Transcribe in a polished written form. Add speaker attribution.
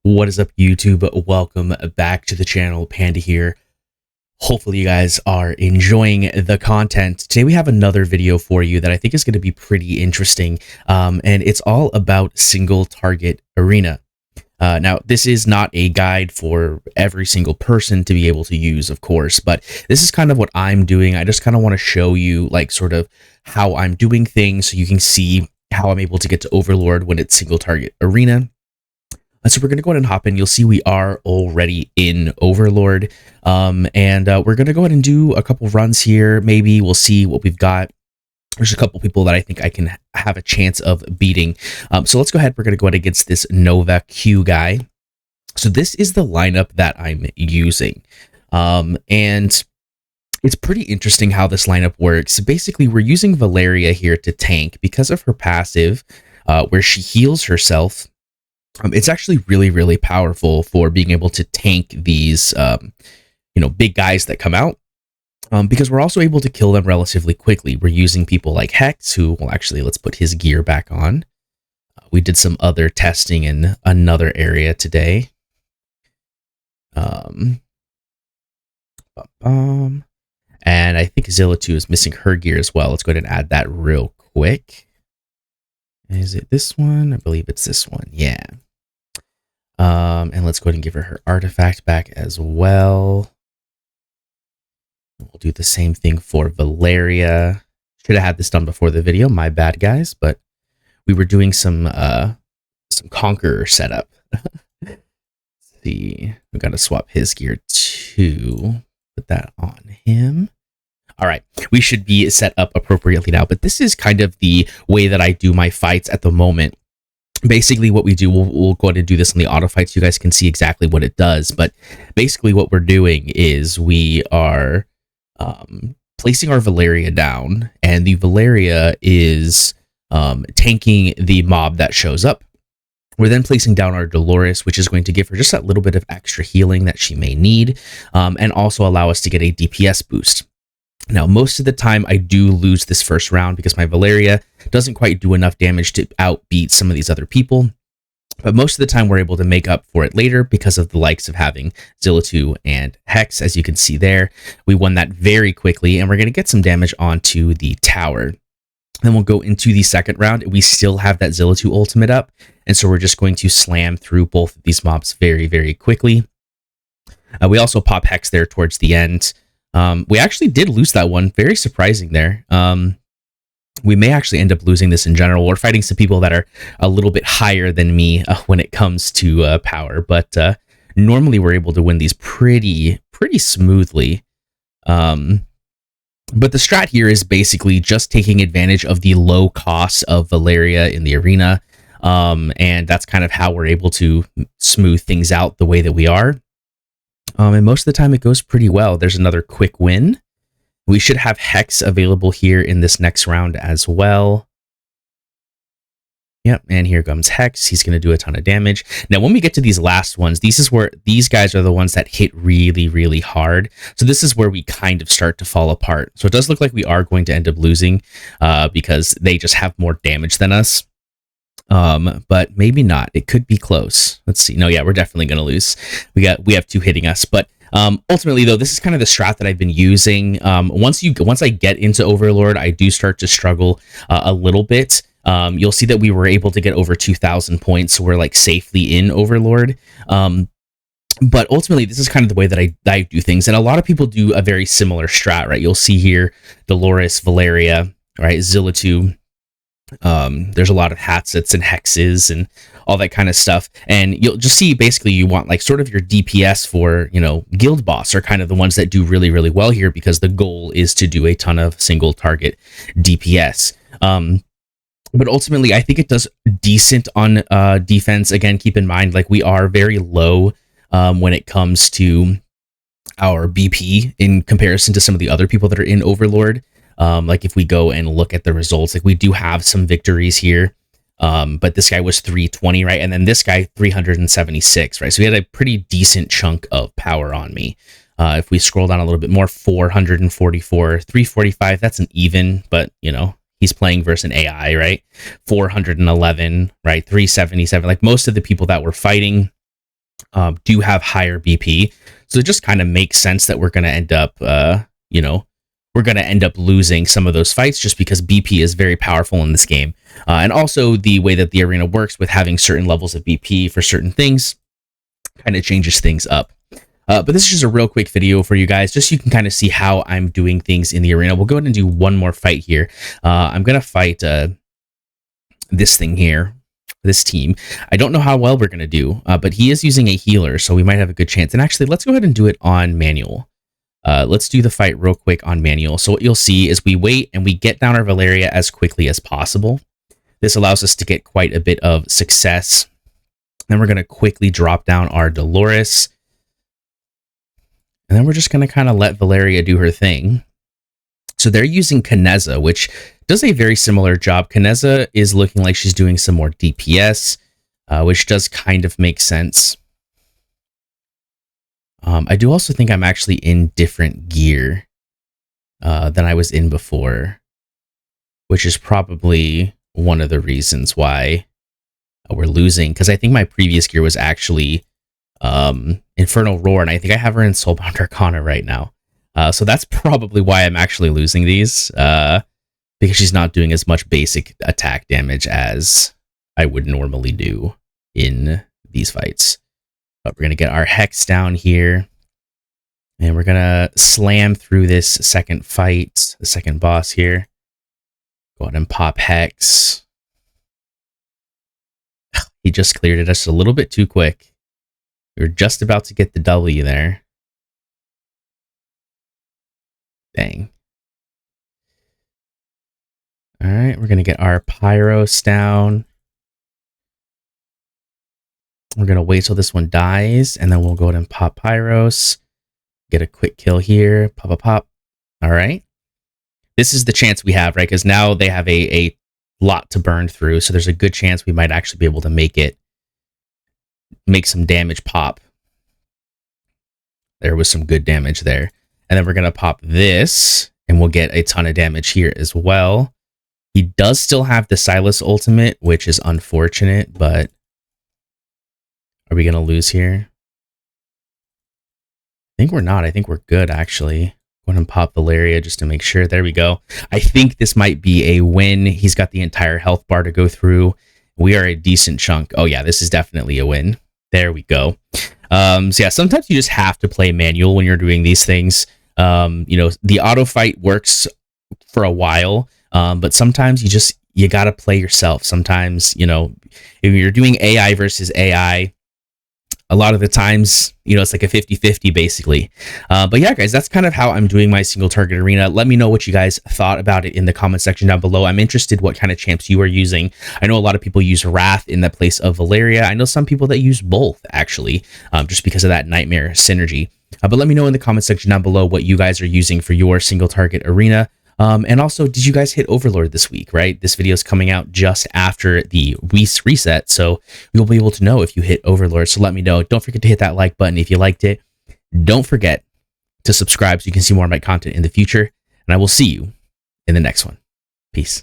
Speaker 1: What is up, YouTube? Welcome back to the channel. Panda here. Hopefully you guys are enjoying the content. Today we have another video for you that I think is going to be pretty interesting, and it's all about single target arena. Now, this is not a guide for every single person to be able to use, of course, but this is kind of what I'm doing. I just kind of want to show you like sort of how I'm doing things so you can see how I'm able to get to Overlord when it's single target arena. So we're going to go ahead and hop in. You'll see we are already in Overlord. And we're going to go ahead and do a couple runs here. Maybe we'll see what we've got. There's a couple people that I think I can have a chance of beating. So let's go ahead. We're going to go ahead against this Nova Q guy. So this is the lineup that I'm using. And it's pretty interesting how this lineup works. Basically, we're using Valeria here to tank because of her passive, where she heals herself. It's actually really powerful for being able to tank these, big guys that come out, because we're also able to kill them relatively quickly. We're using people like Hex, who, well, actually, let's put his gear back on. We did some other testing in another area today. And I think Zilla 2 is missing her gear as well. Let's go ahead and add that real quick. Is it this one? I believe it's this one. Yeah. And let's go ahead and give her artifact back as well. We'll do the same thing for Valeria. Should have had this done before the video. My bad, guys. But we were doing some Conqueror setup. Let's see. We got to swap his gear too. Put that on him. All right, we should be set up appropriately now, but this is kind of the way that I do my fights at the moment. Basically, what we do, we'll go ahead and do this in the auto fights. You guys can see exactly what it does, but basically what we're doing is we are placing our Valeria down, and the Valeria is tanking the mob that shows up. We're then placing down our Dolores, which is going to give her just that little bit of extra healing that she may need, and also allow us to get a DPS boost. Now, most of the time, I do lose this first round because my Valeria doesn't quite do enough damage to outbeat some of these other people. But most of the time, we're able to make up for it later because of the likes of having Zilla 2 and Hex. As you can see there, we won that very quickly, and we're going to get some damage onto the tower. Then we'll go into the second round. We still have that Zilla 2 ultimate up, and so we're just going to slam through both of these mobs very quickly. We also pop Hex there towards the end. We actually did lose that one. Very surprising there. We may actually end up losing this in general. We're fighting some people that are a little bit higher than me when it comes to power, but normally we're able to win these pretty smoothly. But the strat here is basically just taking advantage of the low cost of Valeria in the arena, and that's kind of how we're able to smooth things out the way that we are. And most of the time it goes pretty well. There's another quick win. We should have Hex available here in this next round as well. Yep, and here comes Hex. He's going to do a ton of damage. Now, when we get to these last ones, this is where these guys are the ones that hit really hard. So this is where we kind of start to fall apart. So it does look like we are going to end up losing because they just have more damage than us. But maybe not. It could be close. Let's see. No, yeah, we're definitely going to lose. We have two hitting us, but ultimately though, this is kind of the strat that I've been using. Once I get into Overlord, I do start to struggle a little bit. You'll see that we were able to get over 2,000 points, so we're like safely in Overlord. But ultimately, this is kind of the way that I do things, and a lot of people do a very similar strat, right? You'll see here Dolores, Valeria, right, Zilla 2. There's a lot of Hatsets and Hexes and all that kind of stuff, and you'll just see basically you want like sort of your DPS for, guild boss are kind of the ones that do really well here, because the goal is to do a ton of single target DPS. But ultimately I think it does decent on defense. Again, keep in mind, like, we are very low when it comes to our BP in comparison to some of the other people that are in Overlord. Like, if we go and look at the results, like, we do have some victories here, but this guy was 320, right? And then this guy 376, right? So he had a pretty decent chunk of power on me. If we scroll down a little bit more, 444, 345, that's an even, but, he's playing versus an AI, right? 411, right? 377, like most of the people that were fighting do have higher BP. So it just kind of makes sense that we're going to end up, we're going to end up losing some of those fights just because BP is very powerful in this game. And also the way that the arena works with having certain levels of BP for certain things kind of changes things up. But this is just a real quick video for you guys, just so you can kind of see how I'm doing things in the arena. We'll go ahead and do one more fight here. I'm going to fight this thing here, this team. I don't know how well we're going to do, but he is using a healer, so we might have a good chance. And actually, let's go ahead and do it on manual. Let's do the fight real quick on manual. So what you'll see is we wait and we get down our Valeria as quickly as possible. This allows us to get quite a bit of success. Then we're going to quickly drop down our Dolores. And then we're just going to kind of let Valeria do her thing. So they're using Kineza, which does a very similar job. Kineza is looking like she's doing some more DPS, which does kind of make sense. I do also think I'm actually in different gear than I was in before, which is probably one of the reasons why we're losing. Because I think my previous gear was actually Infernal Roar, and I think I have her in Soulbound Arcana right now. So that's probably why I'm actually losing these, because she's not doing as much basic attack damage as I would normally do in these fights. But we're going to get our Hex down here, and we're going to slam through this second fight, the second boss here. Go ahead and pop Hex. He just cleared it just a little bit too quick. We were just about to get the W there. Dang. All right, we're going to get our Pyros down. We're going to wait till this one dies, and then we'll go ahead and pop Pyros. Get a quick kill here. Pop, pop, pop. All right. This is the chance we have, right? Because now they have a lot to burn through, so there's a good chance we might actually be able to make some damage pop. There was some good damage there. And then we're going to pop this, and we'll get a ton of damage here as well. He does still have the Silas ultimate, which is unfortunate, but are we going to lose here? I think we're not. I think we're good, actually. Go ahead and pop Valeria just to make sure. There we go. I think this might be a win. He's got the entire health bar to go through. We are a decent chunk. Oh, yeah, this is definitely a win. There we go. So, yeah, sometimes you just have to play manual when you're doing these things. The auto fight works for a while, but sometimes you got to play yourself. Sometimes, if you're doing AI versus AI, a lot of the times, it's like a 50-50 basically. But yeah, guys, that's kind of how I'm doing my single target arena. Let me know what you guys thought about it in the comment section down below. I'm interested what kind of champs you are using. I know a lot of people use Wrath in the place of Valeria. I know some people that use both, actually, just because of that nightmare synergy. But let me know in the comment section down below what you guys are using for your single target arena. And also, did you guys hit Overlord this week, right? This video is coming out just after the reset, so you'll be able to know if you hit Overlord. So let me know. Don't forget to hit that like button if you liked it. Don't forget to subscribe so you can see more of my content in the future. And I will see you in the next one. Peace.